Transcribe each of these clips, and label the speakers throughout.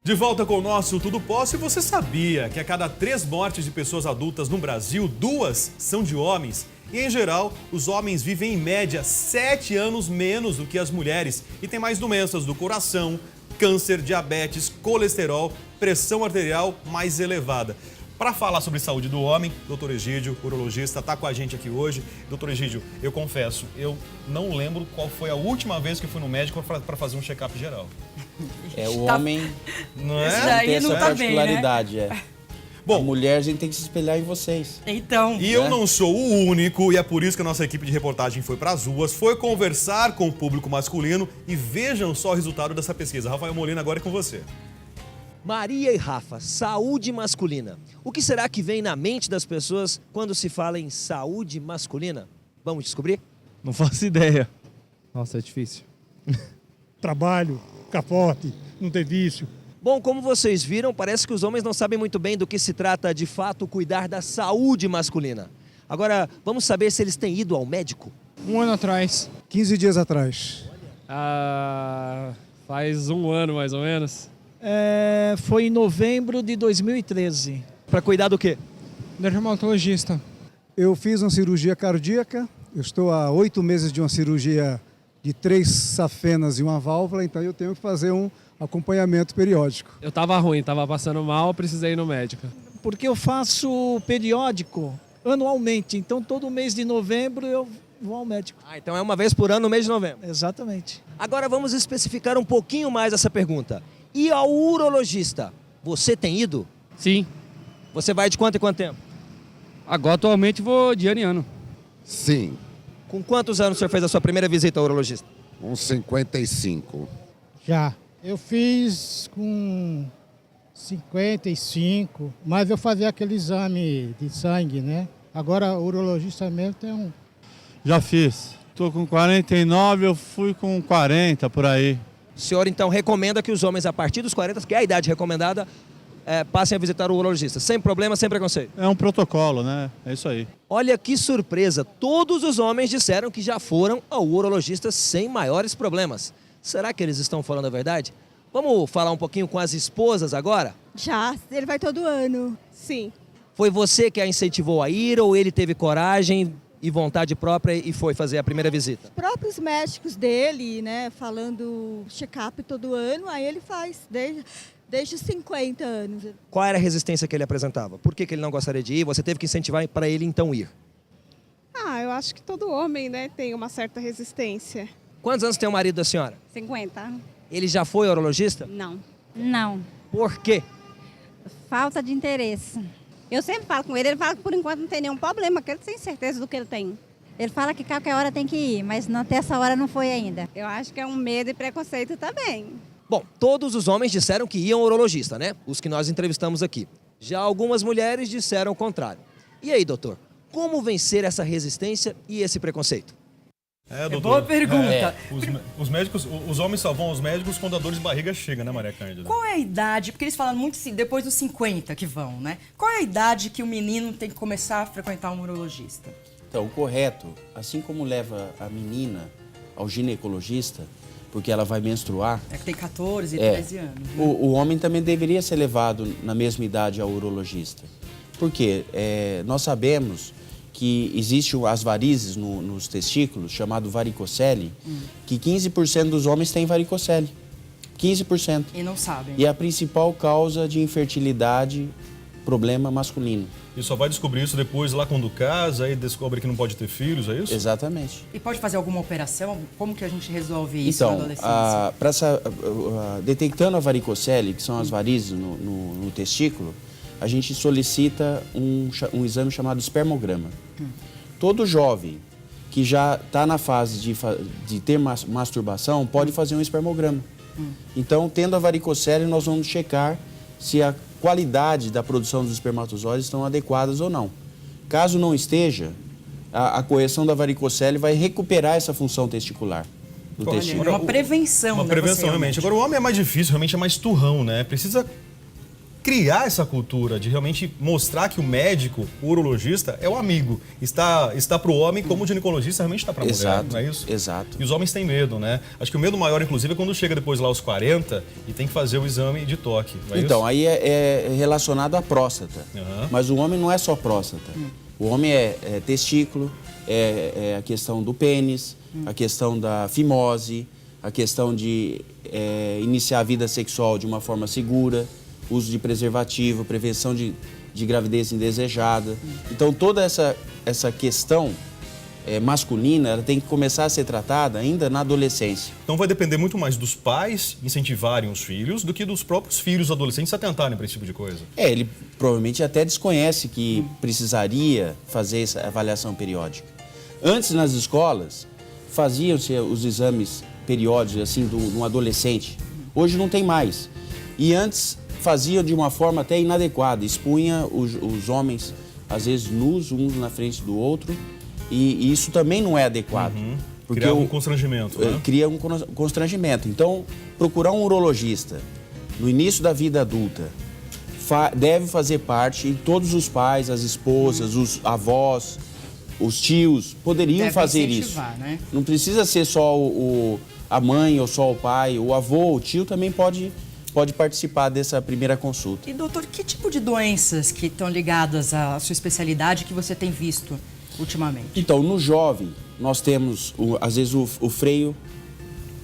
Speaker 1: De volta com o nosso Tudo Posso. E você sabia que a cada 3 mortes de pessoas adultas no Brasil, 2 são de homens? E, em geral, os homens vivem em média 7 anos menos do que as mulheres e têm mais doenças do coração, câncer, diabetes, colesterol, pressão arterial mais elevada. Para falar sobre saúde do homem, Dr. Egídio, urologista, está com a gente aqui hoje. Dr. Egídio, eu confesso, eu não lembro qual foi a última vez que eu fui no médico para fazer um check-up geral.
Speaker 2: O homem
Speaker 1: não é?
Speaker 2: tem essa particularidade,
Speaker 3: bem, né?
Speaker 1: Bom,
Speaker 2: a mulher, a gente tem que se espelhar em vocês.
Speaker 3: Então.
Speaker 1: E eu não sou o único, e é por isso que a nossa equipe de reportagem foi para as ruas, foi conversar com o público masculino e vejam só o resultado dessa pesquisa. Rafael Molina, agora é com você.
Speaker 4: Maria e Rafa, saúde masculina. O que será que vem na mente das pessoas quando se fala em saúde masculina? Vamos descobrir?
Speaker 5: Não faço ideia. Nossa, é difícil.
Speaker 6: Trabalho, capote, não ter vício.
Speaker 4: Bom, como vocês viram, parece que os homens não sabem muito bem do que se trata de fato cuidar da saúde masculina. Agora, vamos saber se eles têm ido ao médico?
Speaker 5: 1 ano atrás.
Speaker 6: 15 dias atrás.
Speaker 5: Faz 1 ano mais ou menos.
Speaker 7: Foi em novembro de 2013.
Speaker 4: Para cuidar do quê?
Speaker 5: Dermatologista.
Speaker 6: Eu fiz uma cirurgia cardíaca, eu estou há 8 meses de uma cirurgia de 3 safenas e uma válvula, então eu tenho que fazer um acompanhamento periódico.
Speaker 5: Eu tava ruim, tava passando mal, precisei ir no médico.
Speaker 7: Porque eu faço periódico, anualmente. Então, todo mês de novembro eu vou ao médico.
Speaker 4: Então é uma vez por ano no mês de novembro.
Speaker 7: Exatamente.
Speaker 4: Agora vamos especificar um pouquinho mais essa pergunta. E ao urologista, você tem ido?
Speaker 5: Sim.
Speaker 4: Você vai de quanto em quanto tempo?
Speaker 5: Agora, atualmente, vou de ano em ano.
Speaker 8: Sim,
Speaker 4: Com quantos anos o senhor fez a sua primeira visita ao urologista?
Speaker 8: uns 55.
Speaker 9: Já. Eu fiz com 55, mas eu fazia aquele exame de sangue, né? Agora o urologista mesmo tem um...
Speaker 10: Já fiz. Tô com 49, eu fui com 40 por aí.
Speaker 4: O senhor então recomenda que os homens a partir dos 40, que é a idade recomendada, passem a visitar o urologista. Sem problema, sem preconceito.
Speaker 10: É um protocolo, né? É isso aí.
Speaker 4: Olha que surpresa, todos os homens disseram que já foram ao urologista sem maiores problemas. Será que eles estão falando a verdade? Vamos falar um pouquinho com as esposas agora?
Speaker 11: Já, ele vai todo ano. Sim.
Speaker 4: Foi você que a incentivou a ir ou ele teve coragem e vontade própria e foi fazer a primeira visita?
Speaker 11: Os próprios médicos dele, né, falando check-up todo ano, aí ele faz desde os 50 anos.
Speaker 4: Qual era a resistência que ele apresentava? Por que ele não gostaria de ir? Você teve que incentivar para ele então ir?
Speaker 11: Eu acho que todo homem, né, tem uma certa resistência.
Speaker 4: Quantos anos tem o marido da senhora?
Speaker 11: 50?
Speaker 4: Ele já foi ao urologista?
Speaker 11: Não.
Speaker 12: Não,
Speaker 4: Por quê?
Speaker 12: falta de interesse. Eu sempre falo com ele fala que por enquanto não tem nenhum problema, que ele tem certeza do que ele tem. Ele fala que qualquer hora tem que ir, mas até essa hora não foi ainda.
Speaker 11: Eu acho que é um medo e preconceito também.
Speaker 4: Bom, todos os homens disseram que iam ao urologista, né? Os que nós entrevistamos aqui. Já algumas mulheres disseram o contrário. E aí, doutor, como vencer essa resistência e esse preconceito?
Speaker 1: Doutor.
Speaker 3: Boa pergunta.
Speaker 1: Os médicos, os homens só vão aos médicos quando a dor de barriga chega, né, Maria Cândida?
Speaker 3: Qual é a idade? Porque eles falam muito assim, depois dos 50 que vão, né? Qual é a idade que o menino tem que começar a frequentar um urologista?
Speaker 2: Então, o correto, assim como leva a menina ao ginecologista, porque ela vai menstruar...
Speaker 3: É que tem 14 e 13 anos. Né?
Speaker 2: O homem também deveria ser levado na mesma idade ao urologista. Por quê? Nós sabemos que existem as varizes nos testículos, chamado varicocele, que 15% dos homens têm varicocele. 15%.
Speaker 3: E não sabem.
Speaker 2: E a principal causa de infertilidade, problema masculino.
Speaker 1: E só vai descobrir isso depois, lá quando casa, aí descobre que não pode ter filhos, é isso?
Speaker 2: Exatamente.
Speaker 3: E pode fazer alguma operação? Como que a gente resolve isso na
Speaker 2: Então,
Speaker 3: adolescência?
Speaker 2: detectando a varicocele, que são as varizes no testículo, a gente solicita um exame chamado espermograma. Todo jovem que já está na fase de ter masturbação pode fazer um espermograma. Então, tendo a varicocele, nós vamos checar se a qualidade da produção dos espermatozoides estão adequadas ou não. Caso não esteja, a correção da varicocele vai recuperar essa função testicular do testículo.
Speaker 3: É uma prevenção,
Speaker 1: Uma prevenção, realmente. Agora, o homem é mais difícil, realmente é mais turrão, né? Precisa criar essa cultura, de realmente mostrar que o médico, o urologista, é o amigo. Está para o homem como o ginecologista realmente está para a mulher,
Speaker 2: Exato,
Speaker 1: não é isso?
Speaker 2: exato.
Speaker 1: E os homens têm medo, né? Acho que o medo maior, inclusive, é quando chega depois lá aos 40 e tem que fazer o exame de toque, não é
Speaker 2: Então,
Speaker 1: isso?
Speaker 2: aí é relacionado à próstata. Mas o homem não é só próstata. O homem é testículo, é a questão do pênis, a questão da fimose, a questão de iniciar a vida sexual de uma forma segura, uso de preservativo, prevenção de gravidez indesejada. Então, toda essa questão masculina, ela tem que começar a ser tratada ainda na adolescência.
Speaker 1: Então vai depender muito mais dos pais incentivarem os filhos do que dos próprios filhos adolescentes atentarem para esse tipo de coisa.
Speaker 2: Ele provavelmente até desconhece que precisaria fazer essa avaliação periódica. Antes, nas escolas, faziam-se os exames periódicos assim, de um adolescente. Hoje não tem mais. E antes faziam de uma forma até inadequada. Expunha os homens, às vezes, nus, um na frente do outro. E isso também não é adequado. Porque
Speaker 1: Cria um constrangimento, né?
Speaker 2: Cria um constrangimento. Então, procurar um urologista no início da vida adulta deve fazer parte, e todos os pais, as esposas, os avós, os tios, poderiam
Speaker 3: Deve
Speaker 2: fazer
Speaker 3: incentivar,
Speaker 2: isso.
Speaker 3: né?
Speaker 2: Não precisa ser só a mãe ou só o pai, o avô, o tio também pode participar dessa primeira consulta.
Speaker 3: E doutor, que tipo de doenças que estão ligadas à sua especialidade que você tem visto ultimamente?
Speaker 2: Então, no jovem, nós temos, às vezes, o freio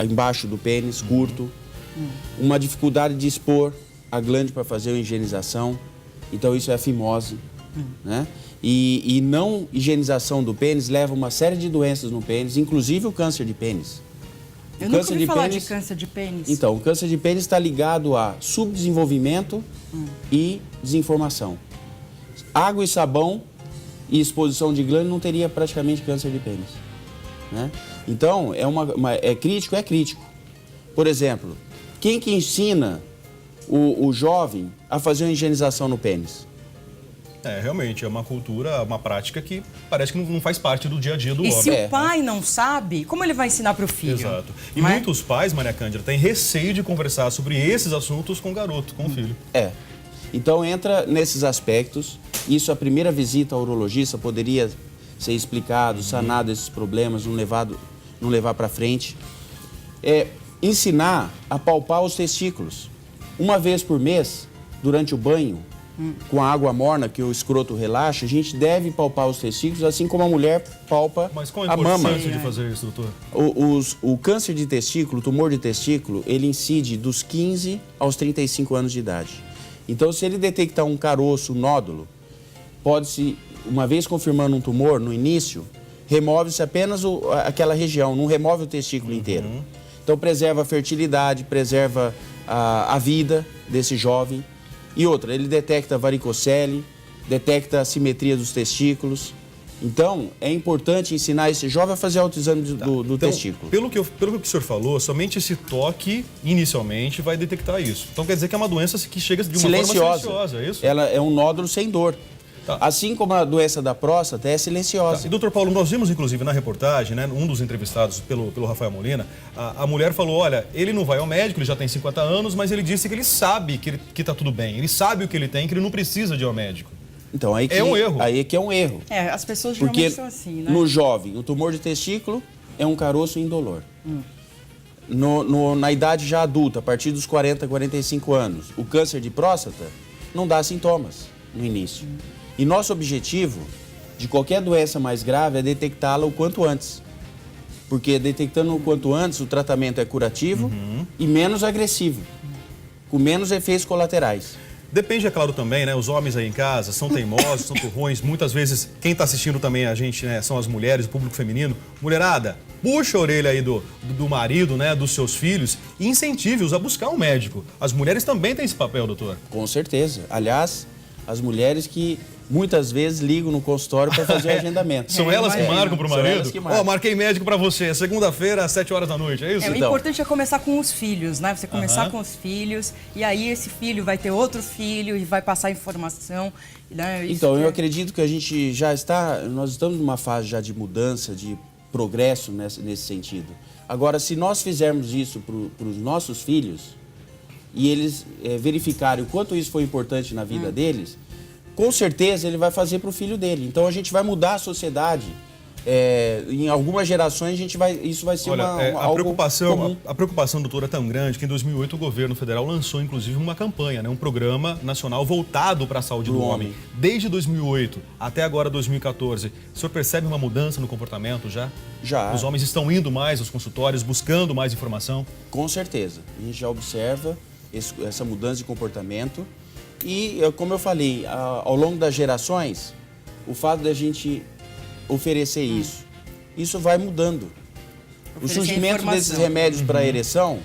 Speaker 2: embaixo do pênis, curto, uma dificuldade de expor a glande para fazer a higienização, então isso é a fimose, né? E não higienização do pênis leva a uma série de doenças no pênis, inclusive o câncer de pênis.
Speaker 3: Eu nunca ouvi falar de câncer de pênis.
Speaker 2: Então, o câncer de pênis está ligado a subdesenvolvimento e desinformação. Água e sabão e exposição de glândula não teria praticamente câncer de pênis, né? Então, é crítico? É crítico. Por exemplo, quem que ensina o jovem a fazer uma higienização no pênis?
Speaker 1: Realmente, é uma cultura, uma prática que parece que não faz parte do dia a dia do homem.
Speaker 3: E se o pai não sabe, como ele vai ensinar para o filho?
Speaker 1: Exato. E muitos pais, Maria Cândida, têm receio de conversar sobre esses assuntos com o garoto, com o filho.
Speaker 2: Então entra nesses aspectos. Isso, a primeira visita ao urologista poderia ser explicado, sanado esses problemas, não levar para frente. Ensinar a palpar os testículos. Uma vez por mês, durante o banho, com a água morna, que o escroto relaxa, a gente deve palpar os testículos, assim como a mulher palpa
Speaker 1: Mas qual
Speaker 2: a
Speaker 1: a
Speaker 2: mama.
Speaker 1: importância de fazer isso, doutor?
Speaker 2: O câncer de testículo, o tumor de testículo, ele incide dos 15 aos 35 anos de idade. Então, se ele detectar um caroço, um nódulo, pode-se, uma vez confirmando um tumor no início, remove-se apenas aquela região, não remove o testículo inteiro. Então, preserva a fertilidade, preserva a vida desse jovem. E outra, ele detecta varicocele, detecta a simetria dos testículos. Então, é importante ensinar esse jovem a fazer autoexame do testículo.
Speaker 1: Pelo que o senhor falou, somente esse toque, inicialmente, vai detectar isso. Então, quer dizer que é uma doença que chega de uma forma silenciosa, é isso?
Speaker 2: Ela é um nódulo sem dor. Assim como a doença da próstata é silenciosa.
Speaker 1: E, doutor Paulo, nós vimos, inclusive, na reportagem, né, um dos entrevistados pelo Rafael Molina, a mulher falou, olha, ele não vai ao médico, ele já tem 50 anos, mas ele disse que ele sabe que está tudo bem, ele sabe o que ele tem, que ele não precisa de ir ao médico.
Speaker 2: Então, aí que
Speaker 1: é um erro.
Speaker 2: Aí que é um erro.
Speaker 3: As pessoas geralmente
Speaker 2: Porque
Speaker 3: são assim, né?
Speaker 2: no jovem, o tumor de testículo é um caroço indolor. Na idade já adulta, a partir dos 40, 45 anos, o câncer de próstata não dá sintomas no início. E nosso objetivo de qualquer doença mais grave é detectá-la o quanto antes. Porque detectando o quanto antes, o tratamento é curativo e menos agressivo, com menos efeitos colaterais.
Speaker 1: Depende, é claro, também, né? Os homens aí em casa são teimosos, são turrões. Muitas vezes, quem está assistindo também a gente, né, são as mulheres, o público feminino. Mulherada, puxa a orelha aí do marido, né, dos seus filhos e incentive-os a buscar um médico. As mulheres também têm esse papel, doutor.
Speaker 2: Com certeza. Aliás, as mulheres que muitas vezes ligam no consultório para fazer o agendamento.
Speaker 1: São elas que marcam para o marido?
Speaker 2: São elas que marcam.
Speaker 1: Marquei médico para você, segunda-feira, às 7 horas da noite, é isso?
Speaker 3: O importante é começar com os filhos, né? Você começar com os filhos, e aí esse filho vai ter outro filho e vai passar informação. Né?
Speaker 2: Então, eu acredito que a gente nós estamos numa fase já de mudança, de progresso nesse sentido. Agora, se nós fizermos isso para os nossos filhos, e eles verificarem o quanto isso foi importante na vida deles, com certeza ele vai fazer para o filho dele. Então a gente vai mudar a sociedade. Em algumas gerações isso vai ser algo comum.
Speaker 1: A preocupação, doutor, é tão grande que em 2008 o governo federal lançou inclusive uma campanha, né, um programa nacional voltado para a saúde do homem. Desde 2008 até agora 2014, o senhor percebe uma mudança no comportamento já?
Speaker 2: Já.
Speaker 1: Os homens estão indo mais aos consultórios, buscando mais informação?
Speaker 2: Com certeza. A gente já observa essa mudança de comportamento e, como eu falei, ao longo das gerações, o fato da gente oferecer isso vai mudando. O surgimento desses remédios para ereção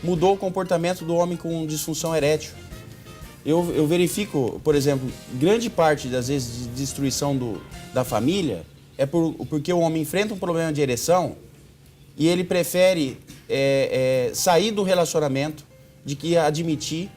Speaker 2: mudou o comportamento do homem com disfunção erétil. Eu verifico, por exemplo, grande parte das vezes de destruição da família porque o homem enfrenta um problema de ereção e ele prefere sair do relacionamento de que admitir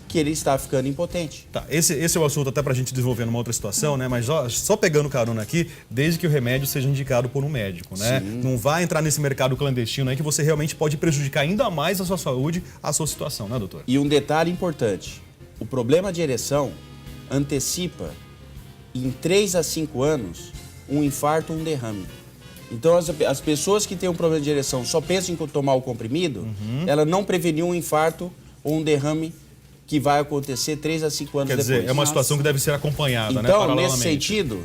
Speaker 2: que ele está ficando impotente.
Speaker 1: Tá, esse é o assunto até para a gente desenvolver numa outra situação, né? Mas só pegando carona aqui, desde que o remédio seja indicado por um médico, né?
Speaker 2: Sim.
Speaker 1: Não vai entrar nesse mercado clandestino aí que você realmente pode prejudicar ainda mais a sua saúde, a sua situação, né, doutor?
Speaker 2: E um detalhe importante, o problema de ereção antecipa em 3 a 5 anos um infarto ou um derrame. Então as pessoas que têm um problema de ereção só pensam em tomar o comprimido, ela não preveniu um infarto ou um derrame que vai acontecer 3 a 5 anos depois.
Speaker 1: Quer dizer, é uma situação que deve ser acompanhada, né?
Speaker 2: Então, nesse sentido,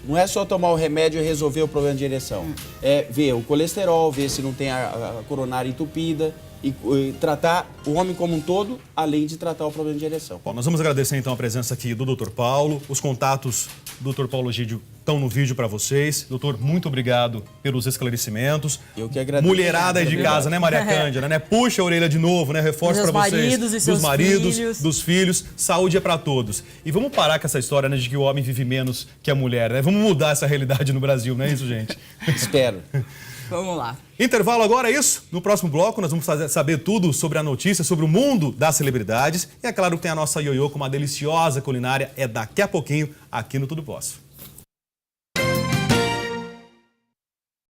Speaker 2: não é só tomar o remédio e resolver o problema de ereção. É ver o colesterol, ver se não tem a coronária entupida e tratar o homem como um todo, além de tratar o problema de ereção.
Speaker 1: Bom, nós vamos agradecer então a presença aqui do Dr. Paulo. Os contatos do Dr. Paulo Egídio estão no vídeo para vocês. Doutor, muito obrigado pelos esclarecimentos.
Speaker 2: Eu que agradeço.
Speaker 1: Mulherada aí de casa, né, Maria Cândida, né? Puxa a orelha de novo, né? Reforço para vocês.
Speaker 3: Maridos e seus
Speaker 1: dos maridos,
Speaker 3: filhos.
Speaker 1: dos filhos. Saúde é para todos. E vamos parar com essa história, né, de que o homem vive menos que a mulher, né? Vamos mudar essa realidade no Brasil, não é isso, gente?
Speaker 2: Espero.
Speaker 3: Vamos lá.
Speaker 1: Intervalo agora, é isso? No próximo bloco nós vamos saber tudo sobre a notícia, sobre o mundo das celebridades. E é claro que tem a nossa ioiô com uma deliciosa culinária. É daqui a pouquinho aqui no Tudo Posso.